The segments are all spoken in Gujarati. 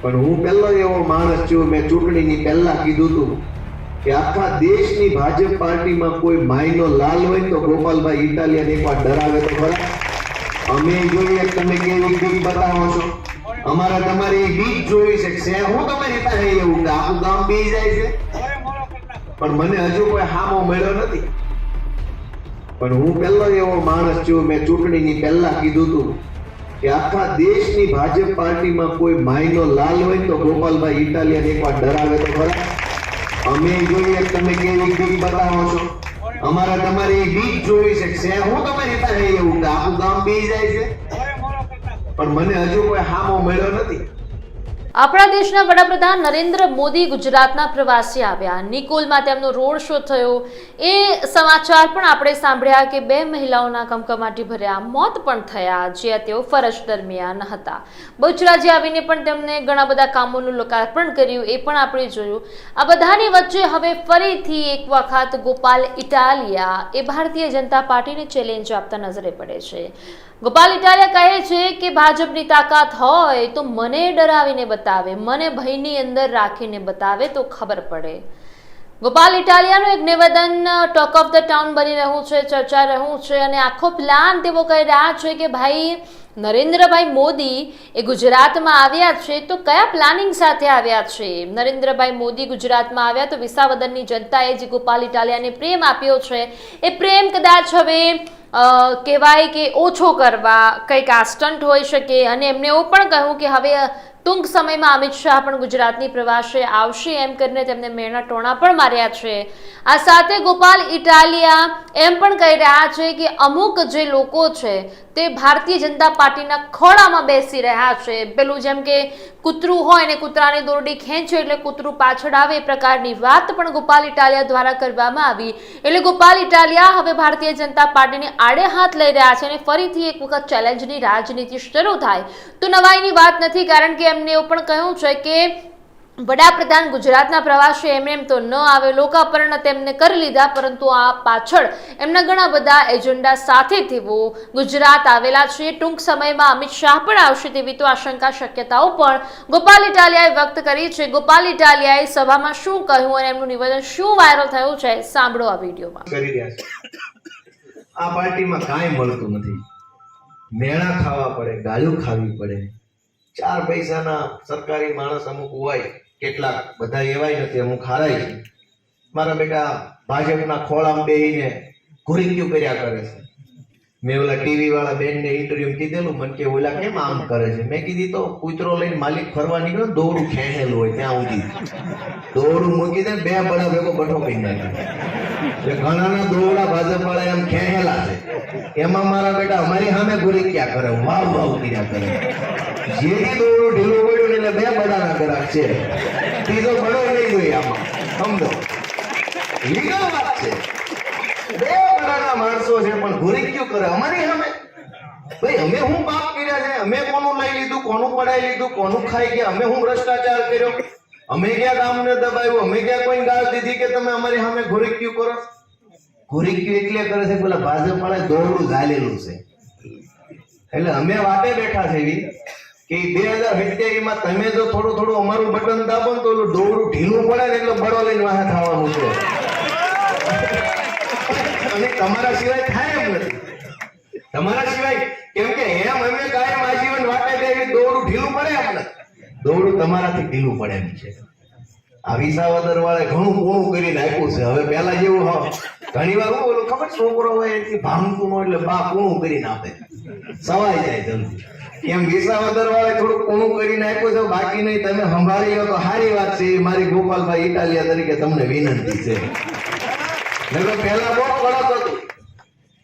પણ હું પહેલો એવો માણસ છું, મેં ચૂંટણીની પહેલા કીધું હતું કે આખા દેશની ભાજપ પાર્ટીમાં કોઈ માયનો લાલ હોય તો ગોપાલભાઈ ઇટાલિયન એકવાર ડરાવે તો ખરા. અમે જોઈએ તમે કેવી બીક બતાવો છો. અમારા તમારી બીક જોઈ છે હું તમારી પાસે એવું કે આખું ગામ બી જાય છે, પણ મને હજુ કોઈ હામો મળ્યો નથી. પણ હું પહેલો એવો માણસ છું, મેં ચૂંટણીની પહેલા કીધું હતું કે આખા દેશની ભાજપ પાર્ટીમાં કોઈ માયનો લાલ હોય તો ગોપાલભાઈ ઇટાલિયન એકવાર ડરાવે તો ખરા. અમે જોઈએ તમે કેવી બીક બતાવો છો. અમારા તમારી બીક જોઈ છે હું તમારી પાસે એવું કે આખું ગામ બી જાય છે, પણ મને હજુ કોઈ હામો મળ્યો નથી. આપણા દેશના વડાપ્રધાન નરેન્દ્ર મોદી ગુજરાતના પ્રવાસે આવ્યા. નિકોલમાં તેમનો રોડ શો થયો. એ સમાચાર પણ આપણે સાંભળ્યા કે 2 મહિલાઓના કમકમાટી ભર્યા મોત પણ થયા જ્યાં તેઓ ફરજ દરમિયાન હતા. બહુચરાજી આવીને પણ તેમને ઘણા બધા કામોનું લોકાર્પણ કર્યું, એ પણ આપણે જોયું. આ બધાની વચ્ચે હવે ફરીથી એક વખત ગોપાલ ઇટાલિયા એ ભારતીય જનતા પાર્ટીને ચેલેન્જ આપતા નજરે પડે છે. ગોપાલ ઇટાલિયા કહે છે કે ભાજપની તાકાત હોય તો મને ડરાવીને બતાવે, મને ભયની અંદર રાખીને બતાવે તો ખબર પડે. ગોપાલ ઇટાલિયાનું એક નિવેદન ટોક ઓફ ધ ટાઉન બની રહ્યું છે, ચર્ચા રહ્યું છે અને આખો પ્લાન તેઓ કહી રહ્યા છે કે ભાઈ નરેન્દ્રભાઈ મોદી એ ગુજરાતમાં આવ્યા છે તો કયા પ્લાનિંગ સાથે આવ્યા છે. નરેન્દ્રભાઈ મોદી ગુજરાતમાં આવ્યા તો વિસાવદરની જનતાએ જે ગોપાલ ઇટાલિયાને પ્રેમ આપ્યો છે એ પ્રેમ કદાચ હવે કહેવાય કે ઓછો કરવા કંઈક આ સ્ટન્ટ હોઈ શકે. અને એમને એવું પણ કહ્યું કે હવે ટૂંક સમયમાં અમિત શાહ પણ ગુજરાતની પ્રવાસે આવશે એમ કરીને તેમને મેણા ટોણા પણ માર્યા છે. આ સાથે ગોપાલ ઇટાલિયા એમ પણ કહી રહ્યા છે કે અમુક જે લોકો છે તે ભારતીય જનતા પાર્ટીના ખોળામાં બેસી રહ્યા છે. પેલું જેમ કે કૂતરું હોય ને કૂતરાની દોરડી ખેંચે એટલે કૂતરું પાછળ આવે એ પ્રકારની વાત પણ ગોપાલ ઇટાલિયા દ્વારા કરવામાં આવી. એટલે ગોપાલ ઇટાલિયા હવે ભારતીય જનતા પાર્ટીને આડે હાથ લઈ રહ્યા છે અને ફરીથી એક વખત ચેલેન્જની રાજનીતિ શરૂ થાય તો નવાઈની વાત નથી. કારણ કે એમને એવું પણ કહ્યું છે કે વડાપ્રધાન ગુજરાતના પ્રવાસે એમ તો ન આવે, લોકાર્પણ તેમને કરી લીધા, પરંતુ આ પાછળ એમના ઘણા બધા એજન્ડા સાથે તેઓ ગુજરાત આવેલા છે. ટૂંક સમયમાં અમિત શાહ પણ આવશે તેવી તો આશંકા શક્યતાઓ પણ ગોપાલ ઇટાલિયાએ વ્યક્ત કરી છે. ગોપાલ ઇટાલિયાએ સભામાં શું કહ્યું અને એમનું નિવેદન શું વાયરલ થયું છે સાંભળો આ વિડીયોમાં. કરી રહ્યા છે આ પાર્ટીમાં કાંઈ મળતું નથી. મેણા ખાવા પડે, ગાળું ખાવી પડે. 4 પૈસાના સરકારી માણસ અમુક હોય, કેટલાક બધા એવાય નથી, અમુક હારાય છે. મારા બેટા ભાજપના ખોળામાં બેહીને ઘુરીક્યું કર્યા કરે છે. મેં ઓલા ટીવી વાળા બેનને ઇન્ટરવ્યુ કીધેલું, મને કે ઓલા કેમ આમ કરે છે. મેં કીધી તો કૂતરો લઈને માલિક ફરવા નીકળ્યો, દોરડું ખેંચેલું હોય ત્યાં ઉધી દોરડું મૂકી દે, 2 બળા ભેગો બઠો કરી નાખે. ઘણાના દોરડા ભાજપ વાળા એમ ખેંચેલા છે. એમાં મારા બેટા અમારી સામે ઘુરીક્યા કરે, વાવ વાવ કર્યા કરે. જેથી દોરડું ઢીલું પડ્યું એટલે 2 બળાના ગ્રાહક છે, ત્રીજો બળો નહીં જોઈએ આમાં. સમજો લીગલ વાત છે. 2 બળાના માણસો છે પણ ઘુરીક્યું કરે અમારી સામે. ભાઈ અમે હું પાપ કર્યા છે? અમે કોનું લઈ લીધું, કોનું પડાઈ લીધું, કોનું ખાઈ ગયા? અમે હું ભ્રષ્ટાચાર કર્યો? અમે ક્યાં કામને દબાવ્યું? અમે ક્યાં કોઈ ગાળ દીધી કે તમે અમારી સામે ઘુરીક્યું કરો? ઘુરીક્યું એટલે કરે છે પેલા ભાજપ વાળા દોરડું ઝાલેલું છે. એટલે અમે વાટે બેઠા છે એવી કે 2077 માં તમે જો થોડું થોડું અમારું બટન દાબો ને તો ઓલું દોરડું ઢીલું પડે ને એટલે બળો લઈને વાહે થવાનું છે. અને તમારા સિવાય થાય એમ નથી. તમારા સિવાય કેમ કે એમ અમે કાયમ આજીવન વાટે બેઠી દોરડું ઢીલું પડે એમ. દોરડું તમારાથી ઢીલું પડે એમ છે. આ વિસાવદર વાળે ઘણું પૂણું કરીને આપ્યું છે. હવે પેલા જેવું ઘણી વાર હું બોલું ખબર, છોકરો હોય એથી ભાંગતું ન એટલે બા પૂણું કરીને આપે, સવાઈ જાય જલ્દી. એમ વિસાવદર વાળે થોડું પૂણું કરીને આપ્યું છે. બાકી નહીં, તમે સંભાળી લો તો સારી વાત છે. મારી ગોપાલભાઈ ઇટાલિયા તરીકે તમને વિનંતી છે. પેલા બહુ કડક હતું,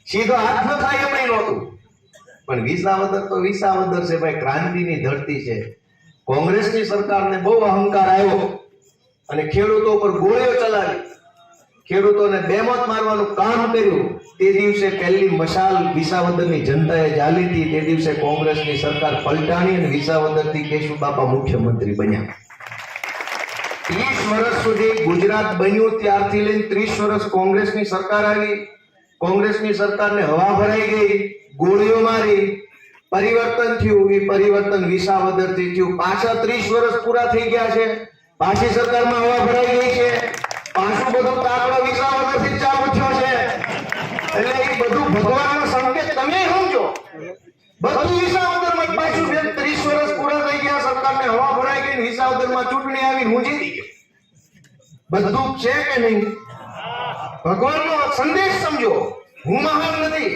સીધો હાથ ન થાય એમ નહોતું. પણ વિસાવદર તો વિસાવદર છે ભાઈ, ક્રાંતિની ધરતી છે. કોંગ્રેસની સરકારને બહુ અહંકાર આવ્યો અને ખેડૂતો પર ગોળીઓ ચલાવી, ખેડૂતોને બેમત મારવાનું કામ કર્યું. તે દિવસે પહેલી મશાલ વિસાવદરની જનતાએ જાલી હતી. તે દિવસે કોંગ્રેસની સરકાર પલટાણી અને વિસાવદરથી કેશુબાપા મુખ્યમંત્રી બન્યા. 30 વર્ષ સુધી ગુજરાત બન્યું, ત્યારથી લઈને 30 વર્ષ કોંગ્રેસની સરકાર આવી. કોંગ્રેસની સરકારને હવા ભરાઈ ગઈ, ગોળીઓ મારી, પરિવર્તન થયું, એ પરિવર્તન વિસાવદરથી થયું. પાછા 30 વર્ષ પૂરા થઈ ગયા છે, પાછી સરકારમાં હવા ભરાઈ ગઈ છે, પાછું બધું તાકડો વિસાવદરથી ચાલુ થયો છે. એટલે એ બધું ભગવાનનો સંકેત તમે સમજો. બધું વિસાવદરમાં પાછું 30 વર્ષ પૂરા થઈ ગયા, સરકારને હવા ભરાઈ ગઈ, વિસાવદરમાં ચૂંટણી આવી, હું જીતી ગયો. બધું છે કે નહીં? ભગવાનનો સંદેશ સમજો. હું મહાન નથી,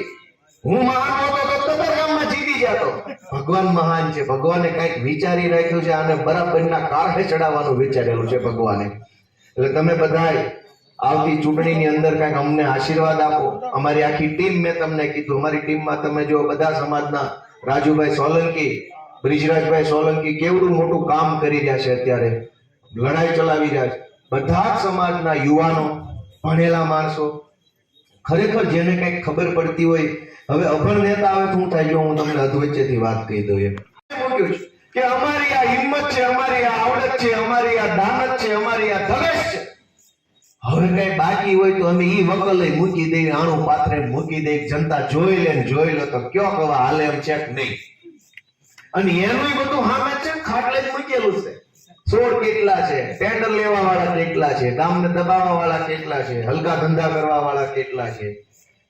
હું મહાન હોતો તો કતારગામમાં જીતી જતો. ભગવાન મહાન છે. ભગવાને કંઈક વિચારી રાખ્યું છે, આને બરાબરના કાંઠે ચડાવવાનું વિચારેલું છે ભગવાને. એટલે તમે બધાય આવતી ચૂંટણીની અંદર કંઈક અમને આશીર્વાદ આપો. અમારી આખી ટીમ, મેં તમને કીધું, અમારી ટીમમાં તમે જો બધા સમાજના રાજુભાઈ સોલંકી, બ્રિજરાજભાઈ સોલંકી કેવડું મોટું કામ કરી રહ્યા છે, અત્યારે લડાઈ ચલાવી રહ્યા છે. બધા જ સમાજના યુવાનો, ભણેલા માણસો, ખરેખર જેને કંઈક ખબર પડતી હોય. હવે અભણ નેતા આવે શું થાય? જો હું તમને અધવચ્ચેથી વાત કહી દઉં એમ કે અમારી આ હિંમત છે, અમારી આ આવડત છે, અમારી આ દાનત છે, અમારી આ ધગશ છે. હવે કઈ બાકી હોય તો અમે ઈ વકલે મૂકી દઈએ, આણું પાથરે મૂકી દઈએ, જનતા જોઈ લે ને જોઈ લે તો કયો કવા હાલે એમ છે કે નહીં. અને એનું બધું સામે છે, ખાટલે જ મૂકેલું છે. સોળ કેટલા છે, ટેન્ડર લેવા વાળા કેટલા છે, ગામને દબાવવા વાળા કેટલા છે, હલકા ધંધા કરવા વાળા કેટલા છે,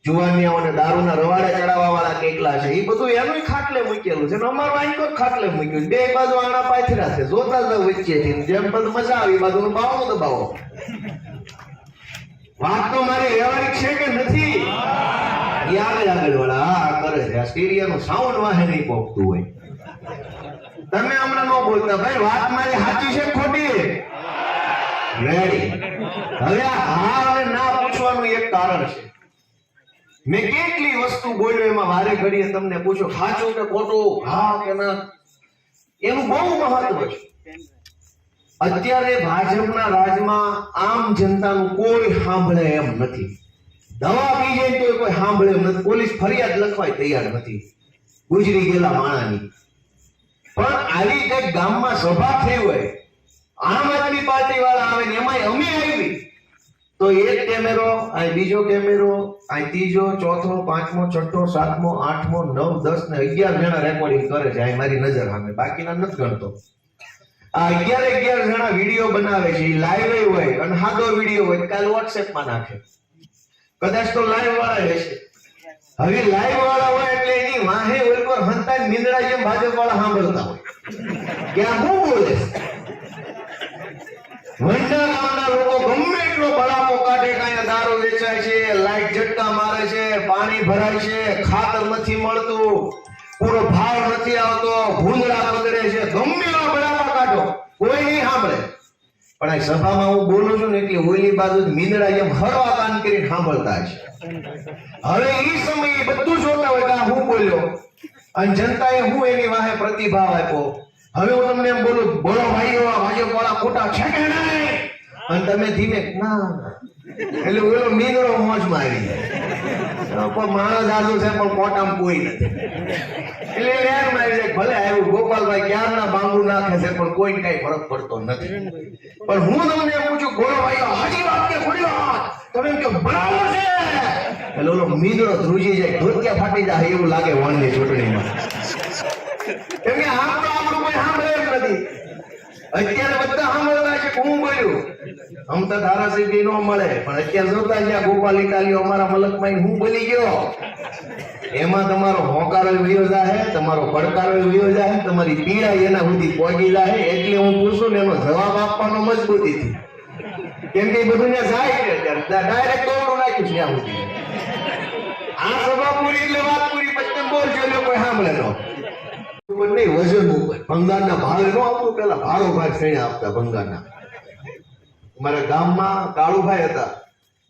જુવાનિયાઓને દારૂના રવાડે ચડાવવા વાળા કેટલા છે. એ બધું એનું ખાટલે મૂકેલું છે. અમારું આઈકો ખાટલે મૂક્યું. બે બાજુ આણા પાથરા છે, જોતા જ વચ્ચેથી જેમ બધું મજા આવી બાજુ બાવો દબાવો. વાત તો મારી વ્યવહારિક છે કે નથી? આગળ વાળા આ કરે છે. સ્ટીરિયાનું સાઉન્ડ વાહે નહીં પોકતું હોય. તમે હમણાં ન બોલતા ભાઈ, વાત મારી સાચી છે ખોટી? રેડી. હવે હા અને ના પૂછવાનું એક કારણ છે. મેં કેટલી વસ્તુ બોલ્યો એમાં વારે ઘડીએ તમને પૂછો સાચું કે ખોટું, હા કે ના, એનું બહુ મહત્વ છે. અત્યારે ભાજપના રાજમાં આમ જનતાનું કોઈ સાંભળે એમ નથી. દવા પી જાય તો કોઈ સાંભળે એમ નથી. પોલીસ ફરિયાદ લખવાય તૈયાર નથી ગુજરી ગયેલા માણાની. પણ આવી કઈક ગામમાં સભા થઈ હોય, આમ આદમી પાર્ટી વાળા આવે ને એમાં અમે આવી તો એક કેમેરો, આ બીજો કેમેરો, આ ત્રીજો, ચોથો, પાંચમો, છઠ્ઠો, સાતમો, આઠમો, 9, 10 ને 11 જણા રેકોર્ડિંગ કરે છે. આ મારી નજર સામે, બાકીના નથી ગણતો. આ 11 જણા વિડીયો બનાવે છે, લાઈવ હોય અને સાદો વિડીયો હોય કાલ વોટ્સએપમાં નાખે. કદાચ તો લાઈવ વાળા રહેશે. હવે લાઈવ વાળા હોય એટલે એની વાહે ઓલ પર હંતાઈ મીંદડા જેમ ભાજપ વાળા સાંભળતા હોય કે આ શું બોલે. વંડા ગામના લોકો ગમે એટલો બળાપો કાઢે, કાંઈ દારૂ વેચાય છે, લાઈટ ઝટકા મારે છે, પાણી ભરાય છે, ખાતર નથી મળતું, પૂરો ભાવ નથી આવતો, ભૂંદડા બગડે છે, ગમે એવા બળાપા કાઢો, કોઈ નહીં સાંભળે. પણ આ સભામાં હું બોલું છું ને એટલે ઓલી બાજુ મીંદડા જેમ હરવા કાન કરીને સાંભળતા છે. હવે એ સમયે બધું જોતા હોય કે આ હું બોલ્યો અને જનતાએ હું એની વાહે પ્રતિભાવ આપ્યો. હવે હું તમને એમ બોલું, બોલો ભાઈઓ ભાજપ વાળા ખોટા છે કે નહીં? અને તમે ધીમે ના, એટલે ઓલો મીંદડો મોજમાં આવી જાય. કોઈ માણસ આજુ છે પણ કોટામાં કોઈ નથી. એટલે લેર મારી જાય. ભલે આવ્યું ગોપાલભાઈ ક્યારના બાંબુ નાખે છે પણ કોઈને કઈ ફરક પડતો નથી. પણ હું તમને એમ પૂછું, બોલો ભાઈઓ હાજી વાત કે ખોટી વાત? તમે એમ કે બરાબર છે. એટલે ઓલો મીંદડો ધ્રુજી જાય, ધોતિયા ફાટી જાય એવું લાગે વણની ચૂંટણીમાં. કેમ કે આમ તો આપણું કોઈ સાંભળે એમ નથી. અત્યારે બધા સાંભળતા છે હું બોલ્યું. આમ તો ધારાસભ્ય નો મળે પણ અત્યારે જોતા છે ગોપાલ ઇટાલીઓ અમારા મલકમાં હું બોલી ગયો. એમાં તમારો હોકારો વયો જાય, તમારો પડકારો વયો જાય, તમારી પીડા એના સુધી પહોંચી જાય. એટલે હું પૂછું ને એનો જવાબ આપવાનો મજબૂતીથી. કેમ કે બધું ને જાય છે ડાયરેક્ટ દોડું નાખ્યું છે ત્યાં સુધી. આ સભા પૂરી એટલે વાત પૂરી, પછી બોલજો એટલે કોઈ સાંભળે ન. નહીં વજન ઉપર ભંગારના ભાવે નો આવતું. પેલા ભારો ભાગ શ્રેણી આપતા ભંગારના. અમારા ગામમાં કાળુભાઈ હતા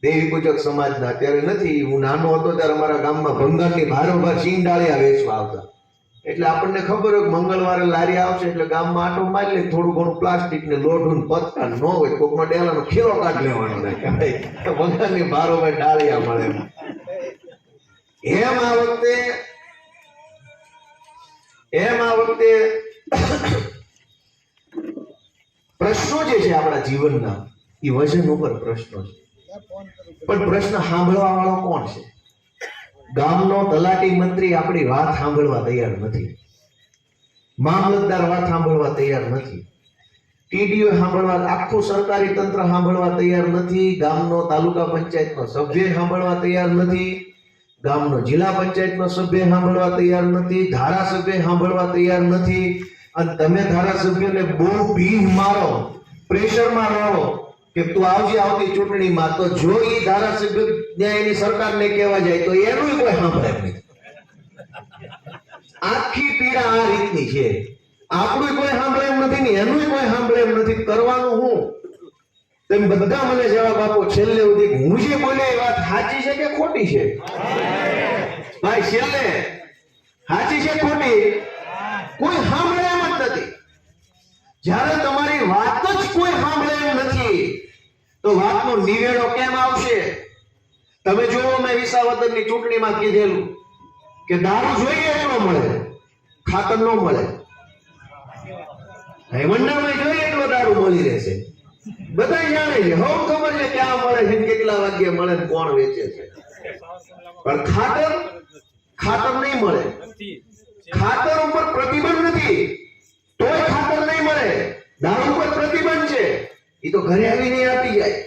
દેવી પૂજક સમાજના, અત્યારે નથી. હું નાનો હતો ત્યારે અમારા ગામમાં ભંગારની ભારોભાર સિંગ ડાળિયા વેચવા આવતા. એટલે આપણને ખબર હોય મંગળવારે લારી આવશે એટલે ગામમાં આટો મારી લે, થોડું ઘણું પ્લાસ્ટિક ને લોઢું પતકા ન હોય કોકમાં ડેલાનો ખીલો કાઢ લેવાનો ભંગારની ભારોભાર ડાળિયા મળે. એમ આ વખતે પ્રશ્નો જે છે આપણા જીવનના એ વજન ઉપર પ્રશ્નો છે. પણ પ્રશ્ન સાંભળવા વાળો કોણ છે? ગામનો તલાટી મંત્રી આપણી વાત સાંભળવા તૈયાર નથી, મામલતદાર વાત સાંભળવા તૈયાર નથી, ટીડીઓ સાંભળવા, આખું સરકારી તંત્ર સાંભળવા તૈયાર નથી, ગામનો તાલુકા પંચાયતનો સભ્ય સાંભળવા તૈયાર નથી, ગામનો જિલ્લા પંચાયતનો સભ્ય સાંભળવા તૈયાર નથી, ધારાસભ્ય સાંભળવા તૈયાર નથી. અને તમે ધારાસભ્યને બહુ ભીખ મારો, પ્રેશરમાં રહો કે તું આવજે આવતી ચૂંટણીમાં, તો જો એ ધારાસભ્ય એની સરકારને કહેવા જાય તો એનું કોઈ સાંભળે નહીં. આખી પીડા આ રીતની છે. આપણું કોઈ સાંભળે એમ નથી ને એનું કોઈ સાંભળે એમ નથી. કરવાનું હું? તમે બધા મને જવાબ આપો છેલ્લે સુધી. હું જે બોલ્યા એ વાત સાચી છે કે ખોટી છે? ભાઈ છેલ્લે સાચી છે ખોટી? કોઈ સાંભળે એમ જ નથી. જ્યારે તમારી વાત જ કોઈ સાંભળે એમ નથી તો વાતનો નિવેડો કેમ આવશે? તમે જુઓ, મેં વિસાવદરની ચૂંટણીમાં કીધેલું કે દારૂ જોઈએ એટલો મળે, ખાતર ન મળે. મંડળમાં જોઈએ એટલો દારૂ મળી રહેશે. બધા જાણે છે, હવે ખબર છે ક્યાં મળે છે, કેટલા વાગ્યે મળે, કોણ વેચે છે. પણ ખાતર નહીં મળે. ખાતર ઉપર પ્રતિબંધ નથી તોય ખાતર નહીં મળે. દારૂ ઉપર પ્રતિબંધ છે, એ તો ઘરે આવીને આપી જાય.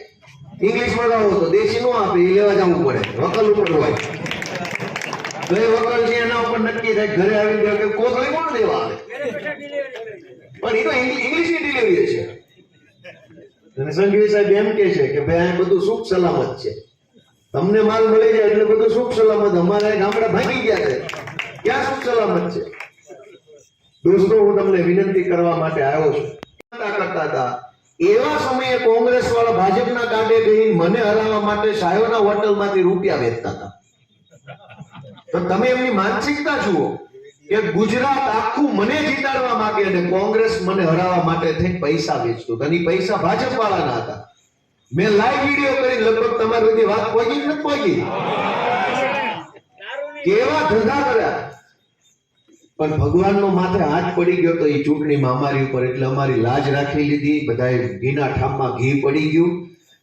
ઇંગ્લિશ મંગાવો તો દેશી નો આપે, એ લેવા જવું પડે, વકલ ઉપર હોય. તો એ વકલ છે એના ઉપર નક્કી થાય, ઘરે આવીને કોથળી કોણ દેવા આવે? પણ એ તો ઇંગ્લિશની ડિલિવરી છે. અને સંઘવી સાહેબ એમ કે છે કે ભાઈ આ બધું સુખ સલામત છે, તમને માલ મળી જાય એટલે બધું સુખ સલામત. અમારા ગામડા ભાગી ગયા છે, ક્યાં સુખ સલામત છે? દોસ્તો, હું તમને વિનંતી કરવા માટે આવ્યો છું. કરતા હતા એવા સમયે કોંગ્રેસ વાળા ભાજપના કાંડે બેહીને મને હરાવવા માટે સાયોના હોટલમાંથી રૂપિયા વેચતા હતા. તો તમે એમની માનસિકતા જુઓ કે ગુજરાત આખું મને જીતાડવા માંગે અને કોંગ્રેસ મને હરાવવા માટે થઈને પૈસા વેચતું. અને પૈસા ભાજપ વાળાના હતા. મેં લાઈવ વિડીયો કરી, લગભગ તમારી બધી વાત પહોંચી નથી પહોંચી? કેવા ધંધા કર્યા. પણ ભગવાનનો માથે હાથ પડી ગયો તો એ ચૂંટણીમાં અમારી ઉપર, એટલે અમારી લાજ રાખી લીધી. બધાએ ઘીના ઠામમાં ઘી પડી ગયું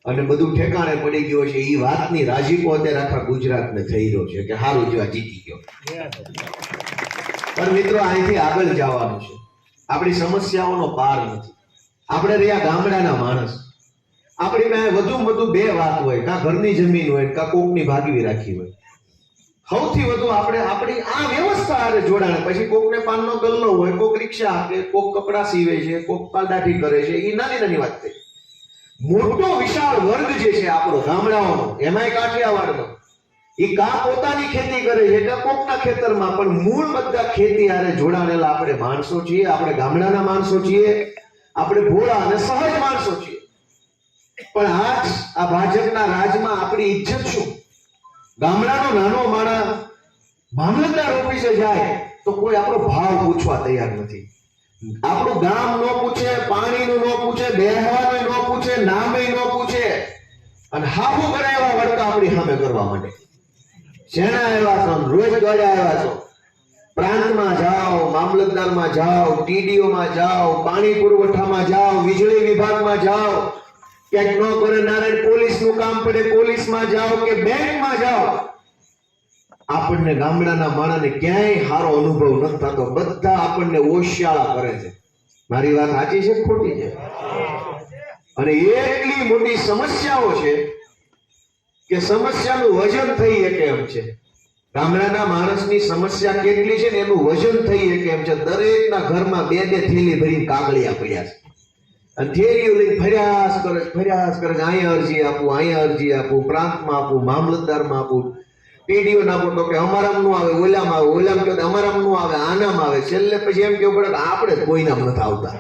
અને બધું ઠેકાણે પડી ગયું છે. એ વાતની રાજીપો અત્યારે આખા ગુજરાતને થઈ રહ્યો છે કે હારું જેવા જીતી ગયો. પણ મિત્રો, અહીંથી આગળ જવાનું છે. આપણી સમસ્યાઓનો પાર નથી. આપણે રહ્યા ગામડાના માણસ. આપણી પાસે વધુમાં વધુ બે વાત હોય, કાં ઘરની જમીન હોય, કાં કોકની ભાગવી રાખી હોય. સૌથી વધુ આપણે આપણી આ વ્યવસ્થા આરે જોડાણ. પછી કોકને પાનનો ગલ્લો હોય, કોક રિક્ષા આપે, કોક કપડા સીવે છે, કોક પાલદાઠી કરે છે. એ નાની નાની વાત થઈ. મોટો વિશાળ વર્ગ જે છે આપણો ગામડાઓનો, એમાંય કાઠિયાવાડનો, એ કા પોતાની ખેતી કરે છે કે કોકના ખેતરમાં, પણ મૂળ બધા ખેતી આરે જોડાણેલા આપણે માણસો છીએ. આપણે ગામડાના માણસો છીએ. આપણે ભોળા અને સહજ માણસો છીએ. પણ આજ આ ભાજપના રાજમાં આપણી ઇજ્જત શું? ગામડાનો નાનો માણસ મામલતદાર ઓફિસે જાય તો કોઈ આપણો ભાવ પૂછવા તૈયાર નથી. આપણું ગામ ન પૂછે, પાણીનું ન પૂછે, બેહવાનું ન પૂછે, નામે ન પૂછે. અને હાફું કરે એવા વળકા આપણી સામે કરવા માંડે. શેના આવ્યા છો? રોજ દોડ્યા આવ્યા છો. પ્રાંતમાં જાઓ, મામલતદારમાં જાઓ, ટીડીઓમાં જાઓ, પાણી પુરવઠામાં જાઓ, વીજળી વિભાગમાં જાઓ, ક્યાંક ન કરે નારાયણ પોલીસનું કામ પડે પોલીસમાં જાઓ કે બેંકમાં જાઓ. આપણને ગામડાના માણસને ક્યાંય સારો અનુભવ નથી થતો. બધા આપણને ઓશિયાળા કરે છે. મારી વાત સાચી છે ખોટી છે? અને એટલી મોટી સમસ્યાઓ છે કે સમસ્યાનું વજન થઈ શકે એમ છે. ગામડાના માણસની સમસ્યા કેટલી છે ને એનું વજન થઈ શકે એમ છે. દરેકના ઘરમાં બે બે થેલી ભરીને કાગળિયા પડ્યા છે. અને થેલીઓ લઈને ફર્યાસ કરે. અહીંયા અરજી આપું, અહીંયા અરજી આપું, પ્રાંતમાં આપું, મામલતદારમાં આપું, ટીડીઓ ના આપું તો કે અમારામાં નું આવે, ઓલામાં આવે, ઓલામાં કહે અમારામાં નું આવે, આનામાં આવે. છેલ્લે પછી એમ કેવું પડે કે આપણે જ કોઈનામ નથી આવતા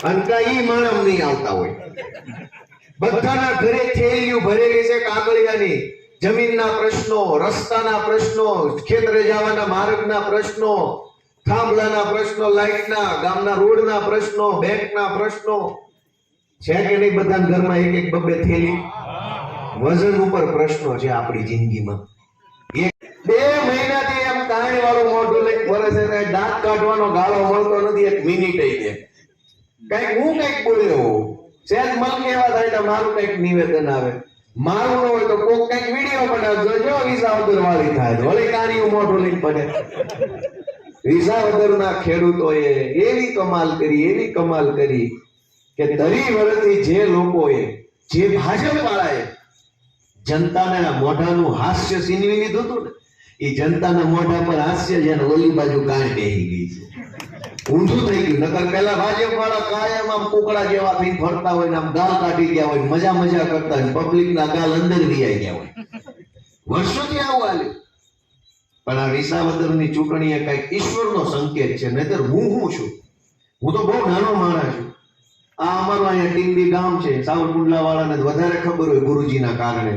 અને કઈ માણસ નહીં આવતા હોય. બધાના ઘરે થેલીઓ ભરેલી છે કાગળિયાની. જમીનના પ્રશ્નો, રસ્તાના પ્રશ્નો, ખેતરે જવાના માર્ગના પ્રશ્નો, થાંભલાના પ્રશ્નો, લાઈટના, ગામના રોડના પ્રશ્નો, બેંકના પ્રશ્નો છે કે નહીં? બધા ઘરમાં એક એક બબ્બે થેલી. વજન ઉપર પ્રશ્નો છે આપણી જિંદગીમાં. 2 મહિનાથી એમ કાણી વાળું મોઢું લઈ ફરે છે, દાંત કાઢવાનો ગાળો મળતો નથી એક મિનિટ. કઈક હું કઈક બોલ્યો હોઉં, સેજ મન કેવા થાય તો મારું કઈક નિવેદન આવે. મારું ન હોય તો કોક કઈક વિડીયો બનાવજો, જો વિસાવદર વાળી થાય વળી કાણીયું મોઢું લઈને પડે. વિસાવદરના ખેડૂતોએ એવી કમાલ કરી કે 30 વર્ષથી જે લોકોએ, જે ભાજપ વાળાએ જનતાના મોઢાનું હાસ્ય સીનવી લીધું હતું ને, એ જનતાના મોઢા પર હાસ્ય જેને ઓલી બાજુ કાંઈ બેહી ગઈ છે, ઊંધું થઈ ગયું. નકર પેલા ભાજપ વાળા કાયમ આમ કુકડા જેવા થઈને ફરતા હોય ને આમ ગાલ કાઢી ગયા હોય, મજા કરતા હોય, પબ્લિક ના ગાલ અંદર વિયાઈ ગયા હોય. વર્ષોથી આવું હાલ્યું. પણ આ વિસાવદરની ચૂંટણી એ કઈક ઈશ્વરનો સંકેત છે. નહીતર હું છું, હું તો બહુ નાનો માણસ છું. આ અમારું અહીંયા ટીંબી ગામ છે, સાવરકુંડલા વાળાને વધારે ખબર હોય ગુરુજીના કારણે.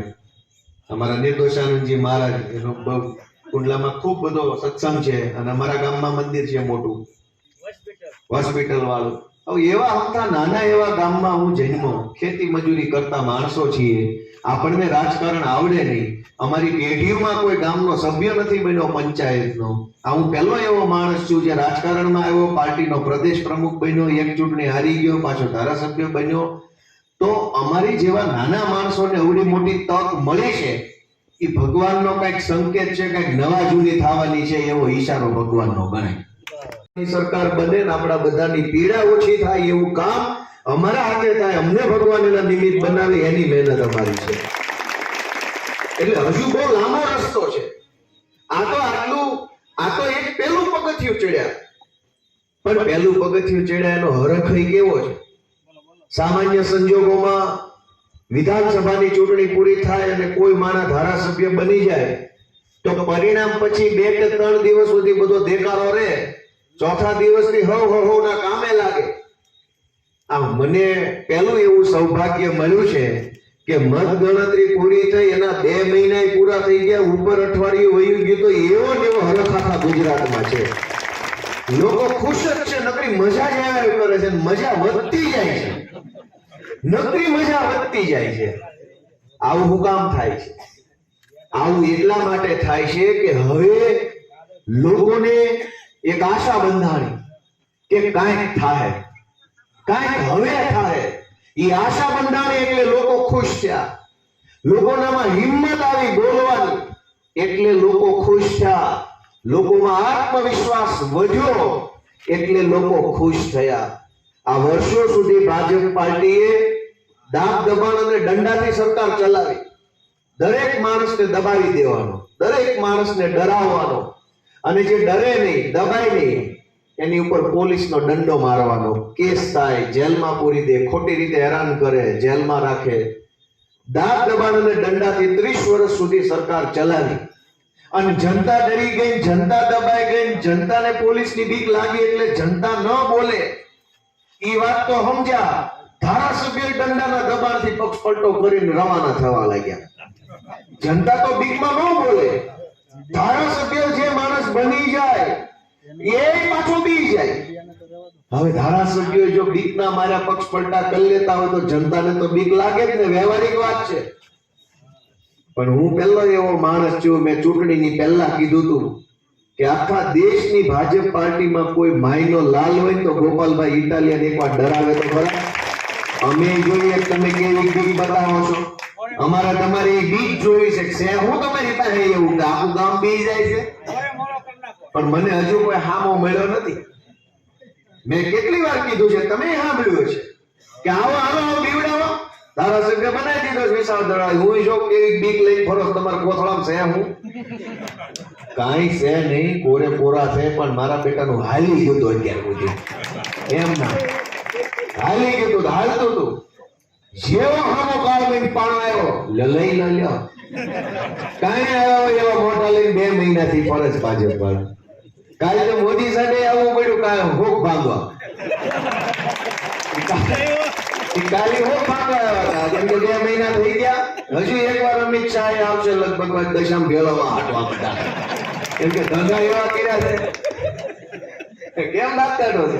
અમારા નિર્દોષાનંદજી મહારાજ એનો કુંડલામાં ખૂબ બધો સત્સંગ છે, અને અમારા ગામમાં મંદિર છે મોટું, હોસ્પિટલ વાળું. હવે એવા હતા નાના એવા ગામમાં હું જન્મો, ખેતી મજૂરી કરતા માણસો છીએ, આપણને રાજકારણ આવડે નહીં. અમારી પેઢીઓમાં કોઈ ગામનો સભ્ય નથી બન્યો પંચાયતનો. આ હું પહેલો એવો માણસ છું જે રાજકારણમાં આવ્યો, પાર્ટીનો પ્રદેશ પ્રમુખ બન્યો, એક ચૂંટણી હારી ગયો, પાછો ધારાસભ્ય બન્યો. તો અમારી જેવા નાના માણસોને એવડી મોટી તક મળી છે, એ ભગવાનનો કઈક સંકેત છે, કઈક નવા જૂની થવાની છે એવો ઈશારો ભગવાનનો ગણાય. સરકાર બને ને આપણા બધાની પીડા ઓછી થાય એવું કામ અમારા હાથે થાય, અમને ભગવાન એના નિમિત્ત બનાવે, એની મહેનત અમારી છે. એટલે હજુ બહુ લાંબો રસ્તો છે. આ તો એક પહેલું પગથિયું ચડ્યા. પણ પહેલું પગથિયું ચડ્યા એનો હરખ કેવો છે? સામાન્ય સંજોગોમાં વિધાનસભાની ચૂંટણી પૂરી થાય અને કોઈ માણસ ધારાસભ્ય બની જાય તો પરિણામ પછી 2 કે 3 દિવસ સુધી બધો દેકારો રહે, ચોથા દિવસથી હવ કામે લાગે. આ મને પહેલું એવું સૌભાગ્ય મળ્યું છે કે મત ગણતરી પૂરી થઈ એના 2 મહિના પૂરા થઈ ગયા, ઉપર અઠવાડિયું વયું ગયું, તો એવો ને એવો હરખ આખા ગુજરાતમાં છે. લોકો ખુશ જ છે, નકરી મજા જ આવ્યા કરે છે, મજા વધતી જાય છે, નકરી મજા વધતી જાય છે. આવું શું કામ થાય છે? આવું એટલા માટે થાય છે કે હવે લોકોને એક આશા બંધાણી કે કાંઈક થાય, કાંઈક હવે થાય. એ આશા બંધાણી એટલે લોકો ખુશ થયા, લોકોનામાં હિંમત આવી બોલવાની એટલે લોકો ખુશ થયા, લોકોમાં આત્મવિશ્વાસ વધ્યો એટલે લોકો ખુશ થયા. આ વર્ષો સુધી ભાજપ પાર્ટીએ દાબ દબાણ અને દંડાથી સરકાર ચલાવી. દરેક માણસને દબાવી દેવાનો, દરેક માણસને ડરાવવાનો, અને જે ડરે નહીં, દબાય નહીં, એની ઉપર પોલીસનો દંડો મારવાનો, કેસ થાય, જેલમાં પૂરી દે, ખોટી રીતે હેરાન કરે, જેલમાં રાખે. દાબ દબાણ અને દંડાથી 30 વર્ષ સુધી સરકાર ચલાવી. અને જનતા ડરી ગઈ, જનતા દબાઈ ગઈ, જનતાને પોલીસની બીક લાગી એટલે જનતા ન બોલે. એ વાત તો સમજ્યા, ધારાસભ્ય દંડાના દબાણથી પક્ષ પલટો કરીને રવાના થવા લાગ્યા. જનતા તો બીકમાં ન બોલે. ધારાસભ્ય જે માણસ બની જાય એ પાછો બી જાય. હવે ધારાસભ્યો જો બીક ના માર્યા પક્ષ પલટા કરી લેતા હોય તો જનતાને તો બીક લાગે જ ને, વ્યવહારિક વાત છે. પણ હું પહેલો એવો માણસ છું, મેં ચૂંટણીની પહેલા કીધું હતું કે આખા દેશની ભાજપ પાર્ટીમાં કોઈ માયનો લાલ હોય તો ગોપાલભાઈ ઇટાલિયન એકવાર ડરાવે તો ખરા. અમે જોઈએ તમે કેવી બીક બતાવો છો, અમારા તમારી બીક જોઈ છે. હું તમારી પાસે એવું કે આખું ગામ બી જાય છે, પણ મને હજુ કોઈ હામો મળ્યો નથી. મેં કેટલી વાર કીધું છે, તમે સાંભળ્યું છે કે આવો બીવડાવો, ધારાસભ્ય બનાવી દીધો વિસાવદર. હું જો કેવી બીક લઈને ફરો, તમારા કોથળામાં છે હું કાંઈ છે નહીં, કોરે કોરા છે. પણ મારા બેટાનું હાલી ગયું હતું અત્યાર સુધી, એમ ના હાલી ગયું હતું, હાલતું હતું. જેવો હામો કાળ લઈને પાણો આવ્યો, લઈ લ્યો કાંઈ આવ્યો એવા મોટા લઈને 2 મહિનાથી ફરજ ભાજપ વાળા. કાલે તો મોદી સાથે આવવું પડ્યું, કાંઈ હોક ભાંગવા. કાલે હોક ભાંગવા આવ્યા હતા, કેમ કે 2 મહિના થઈ ગયા. હજુ એકવાર અમિત શાહ આવશે, લગભગ દશામ ભેળવવા હાટવા બધા, કેમ કે ધંધા એવા કર્યા છે. કેમ વાત કાઢો છો?